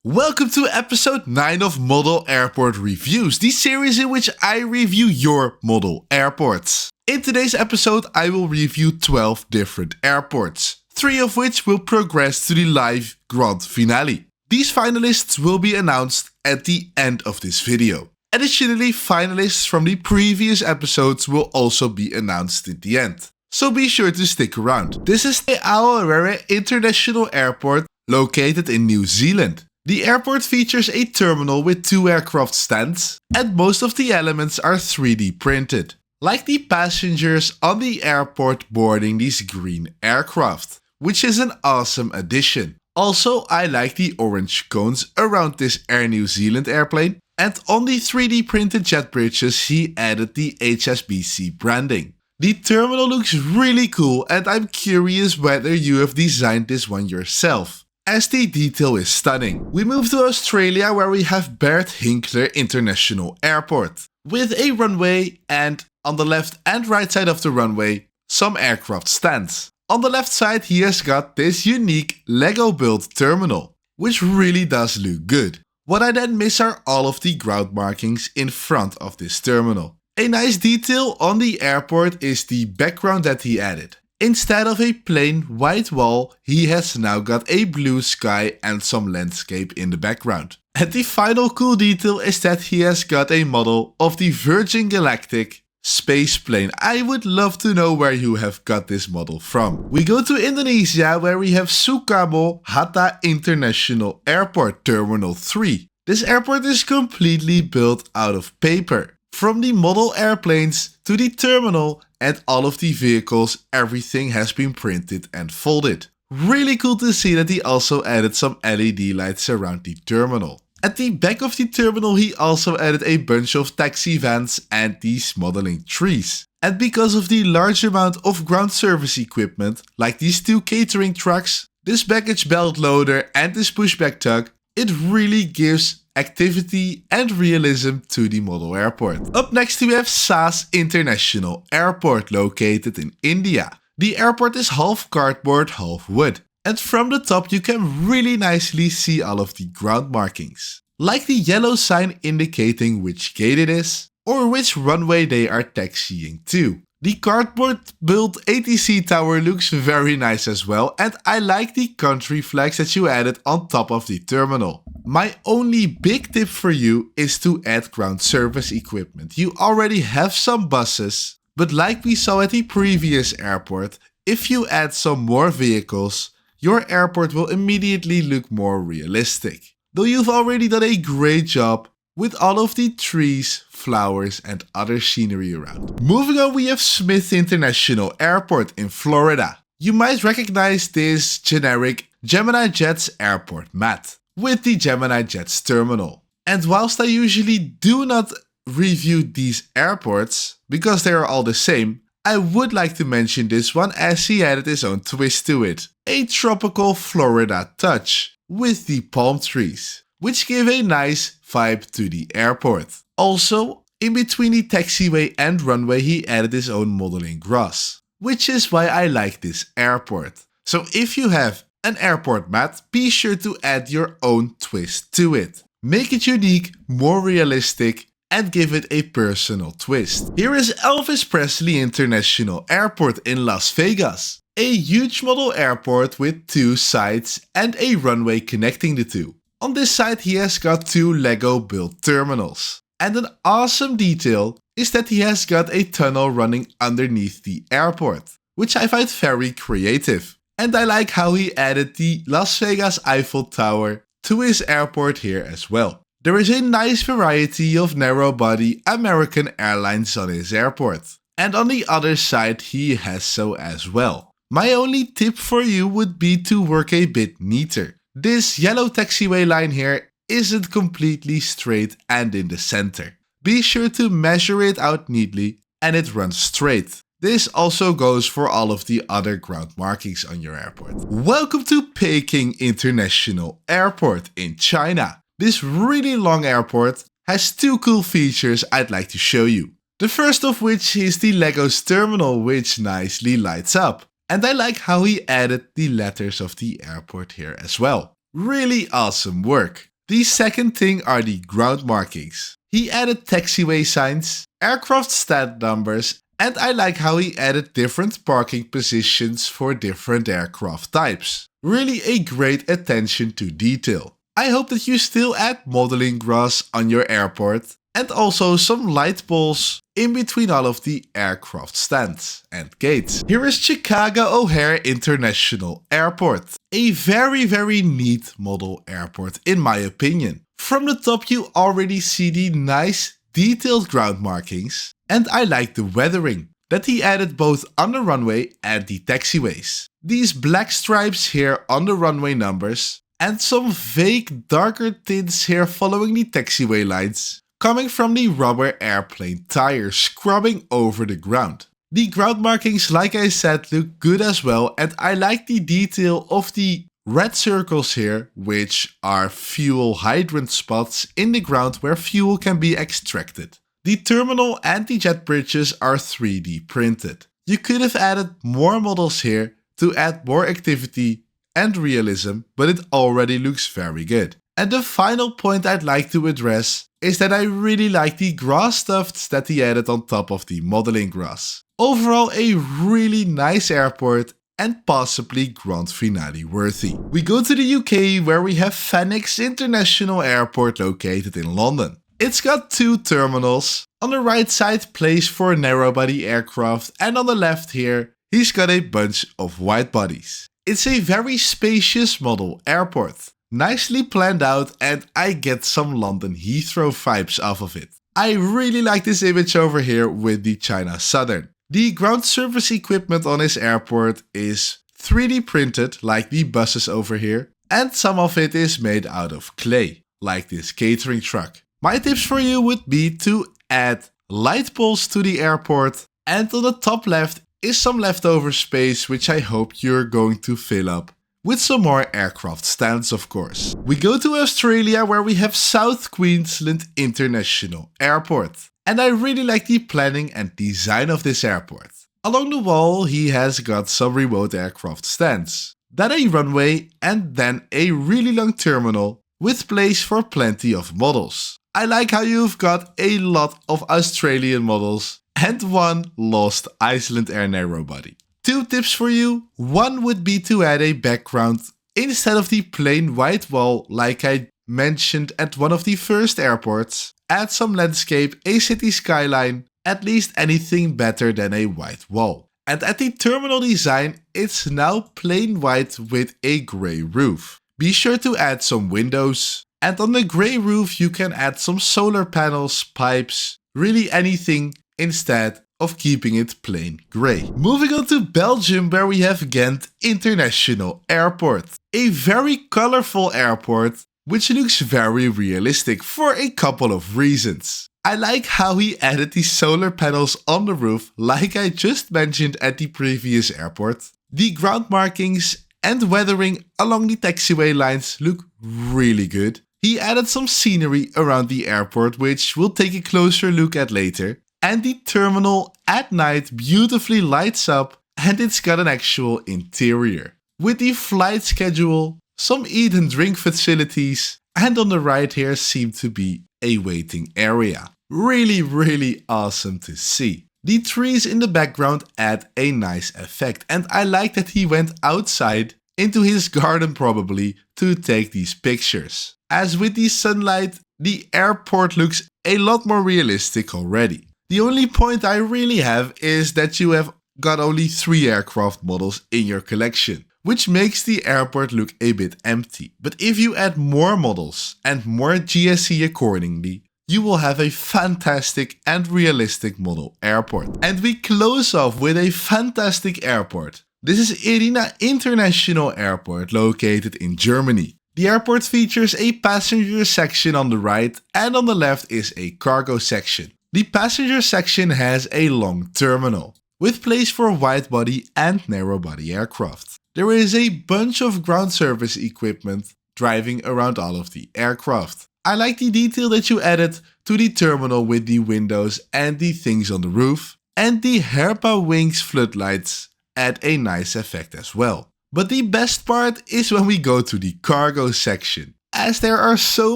Welcome to episode 9 of Model Airport Reviews, the series in which I review your model airports. In today's episode, I will review 12 different airports, 3 of which will progress to the live grand finale. These finalists will be announced at the end of this video. Additionally, finalists from the previous episodes will also be announced at the end, so be sure to stick around. This is the Alera International Airport located in New Zealand. The airport features a terminal with 2 aircraft stands, and most of the elements are 3D printed, like the passengers on the airport boarding these green aircraft, which is an awesome addition. Also, I like the orange cones around this Air New Zealand airplane, and on the 3D printed jet bridges he added the HSBC branding. The terminal looks really cool, and I'm curious whether you have designed this one yourself, as the detail is stunning. We move to Australia, where we have Hinkler International Airport, with a runway and, on the left and right side of the runway, some aircraft stands. On the left side he has got this unique Lego built terminal, which really does look good. What I then miss are all of the ground markings in front of this terminal. A nice detail on the airport is the background that he added. Instead of a plain white wall, he has now got a blue sky and some landscape in the background. And the final cool detail is that he has got a model of the Virgin Galactic space plane. I would love to know where you have got this model from. We go to Indonesia, where we have Soekarno Hatta International Airport Terminal 3. This airport is completely built out of paper. From the model airplanes to the terminal and all of the vehicles, everything has been printed and folded. Really cool to see that he also added some LED lights around the terminal. At the back of the terminal he also added a bunch of taxi vans and these modeling trees. And because of the large amount of ground service equipment, like these 2 catering trucks, this baggage belt loader and this pushback tug, it really gives activity and realism to the model airport. Up next we have SAS International Airport, located in India. The airport is half cardboard, half wood, and from the top you can really nicely see all of the ground markings, like the yellow sign indicating which gate it is or which runway they are taxiing to. The cardboard built ATC tower looks very nice as well, and I like the country flags that you added on top of the terminal. My only big tip for you is to add ground service equipment. You already have some buses, but like we saw at the previous airport, if you add some more vehicles, your airport will immediately look more realistic. Though you've already done a great job with all of the trees, flowers and other scenery around. Moving on, we have Smith International Airport in Florida. You might recognize this generic Gemini Jets airport mat with the Gemini Jets terminal. And whilst I usually do not review these airports because they are all the same, I would like to mention this one as he added his own twist to it. A tropical Florida touch with the palm trees, which give a nice vibe to the airport. Also, in between the taxiway and runway he added his own modeling grass, which is why I like this airport. So if you have an airport mat, be sure to add your own twist to it. Make it unique, more realistic, and give it a personal twist. Here is Elvis Presley International Airport in Las Vegas. A huge model airport with 2 sides and a runway connecting the 2. On this side he has got 2 Lego built terminals. And an awesome detail is that he has got a tunnel running underneath the airport, which I find very creative. And I like how he added the Las Vegas Eiffel Tower to his airport here as well. There is a nice variety of narrow-body American Airlines on his airport. And on the other side he has so as well. My only tip for you would be to work a bit neater. This yellow taxiway line here isn't completely straight and in the center. Be sure to measure it out neatly and it runs straight. This also goes for all of the other ground markings on your airport. Welcome to Peking International Airport in China. This really long airport has 2 cool features I'd like to show you. The first of which is the Lego's terminal, which nicely lights up. And I like how he added the letters of the airport here as well. Really awesome work. The second thing are the ground markings. He added taxiway signs, aircraft stand numbers, and I like how he added different parking positions for different aircraft types. Really a great attention to detail. I hope that you still add modeling grass on your airport and also some light poles in between all of the aircraft stands and gates. Here is Chicago O'Hare International Airport. A very neat model airport in my opinion. From the top you already see the nice detailed ground markings, and I like the weathering that he added both on the runway and the taxiways. These black stripes here on the runway numbers and some vague darker tints here following the taxiway lines coming from the rubber airplane tire scrubbing over the ground. The ground markings, like I said, look good as well, and I like the detail of the red circles here, which are fuel hydrant spots in the ground where fuel can be extracted. The terminal and the jet bridges are 3D printed. You could have added more models here to add more activity and realism, but it already looks very good. And the final point I'd like to address is that I really like the grass tufts that he added on top of the modeling grass. Overall, a really nice airport and possibly grand finale worthy. We go to the UK where we have Phoenix International Airport located in London. It's got two terminals. On the right side, place for narrow-body aircraft, and on the left here, he's got a bunch of wide bodies. It's a very spacious model airport. Nicely planned out, and I get some London Heathrow vibes off of it. I really like this image over here with the China Southern. The ground service equipment on his airport is 3D printed like the buses over here, and some of it is made out of clay, like this catering truck. My tips for you would be to add light poles to the airport, and on the top left is some leftover space which I hope you're going to fill up with some more aircraft stands, of course. We go to Australia where we have South Queensland International Airport. And I really like the planning and design of this airport. Along the wall he has got some remote aircraft stands, then a runway, and then a really long terminal with place for plenty of models. I like how you've got a lot of Australian models and one lost Iceland Air narrowbody. Two tips for you. One would be to add a background instead of the plain white wall like I mentioned at one of the first airports. Add some landscape, a city skyline, at least anything better than a white wall. And at the terminal design, it's now plain white with a grey roof. Be sure to add some windows. And on the grey roof you can add some solar panels, pipes, really anything instead of keeping it plain grey. Moving on to Belgium where we have Gent International Airport. A very colorful airport which looks very realistic for a couple of reasons. I like how he added the solar panels on the roof like I just mentioned at the previous airport. The ground markings and weathering along the taxiway lines look really good. He added some scenery around the airport which we'll take a closer look at later. And the terminal at night beautifully lights up and it's got an actual interior. With the flight schedule, some eat and drink facilities, and on the right here seem to be a waiting area. Really awesome to see. The trees in the background add a nice effect, and I like that he went outside into his garden probably to take these pictures. As with the sunlight, the airport looks a lot more realistic already. The only point I really have is that you have got only 3 aircraft models in your collection, which makes the airport look a bit empty. But if you add more models and more GSE accordingly, you will have a fantastic and realistic model airport. And we close off with a fantastic airport. This is Irina International Airport located in Germany. The airport features a passenger section on the right and on the left is a cargo section. The passenger section has a long terminal with place for wide-body and narrow-body aircraft. There is a bunch of ground service equipment driving around all of the aircraft. I like the detail that you added to the terminal with the windows and the things on the roof, and the Herpa wings floodlights add a nice effect as well. But the best part is when we go to the cargo section. as there are so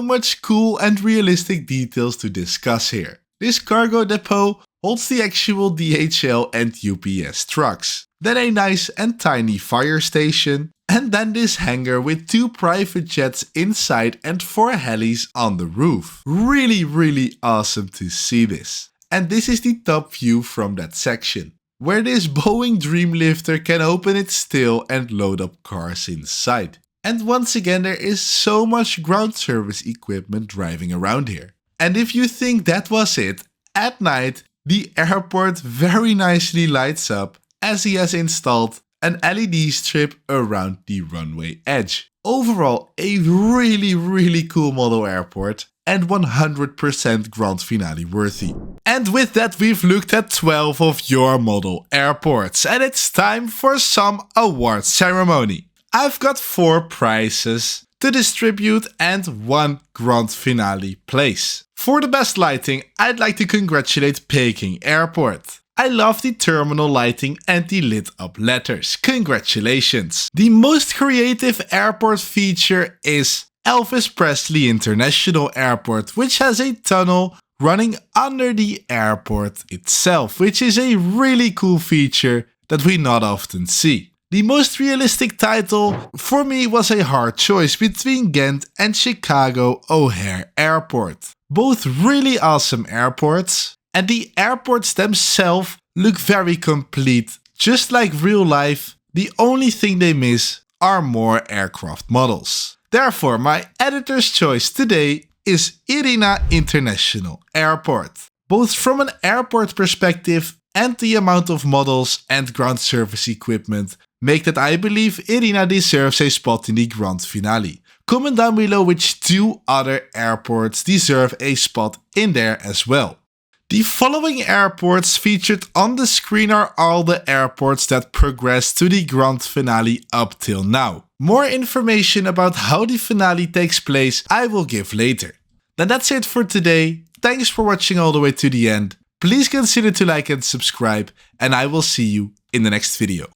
much cool and realistic details to discuss here. This cargo depot holds the actual DHL and UPS trucks, then a nice and tiny fire station, and then this hangar with 2 private jets inside and 4 helis on the roof. Really awesome to see this. And this is the top view from that section, where this Boeing Dreamlifter can open its tail and load up cars inside. And once again, there is so much ground service equipment driving around here. And if you think that was it, at night, the airport very nicely lights up as he has installed an LED strip around the runway edge. Overall, a really cool model airport and 100% grand finale worthy. And with that, we've looked at 12 of your model airports, and it's time for some award ceremony. I've got 4 prizes to distribute and 1 grand finale place. For the best lighting, I'd like to congratulate Peking Airport. I love the terminal lighting and the lit up letters. Congratulations. The most creative airport feature is Elvis Presley International Airport, which has a tunnel running under the airport itself, which is a really cool feature that we not often see. The most realistic title for me was a hard choice between Gent and Chicago O'Hare Airport. Both really awesome airports, and the airports themselves look very complete. Just like real life, the only thing they miss are more aircraft models. Therefore, my editor's choice today is Irina International Airport. Both from an airport perspective and the amount of models and ground service equipment make that I believe Irina deserves a spot in the grand finale. Comment down below which 2 other airports deserve a spot in there as well. The following airports featured on the screen are all the airports that progressed to the grand finale up till now. More information about how the finale takes place I will give later. Then that's it for today. Thanks for watching all the way to the end. Please consider to like and subscribe, and I will see you in the next video.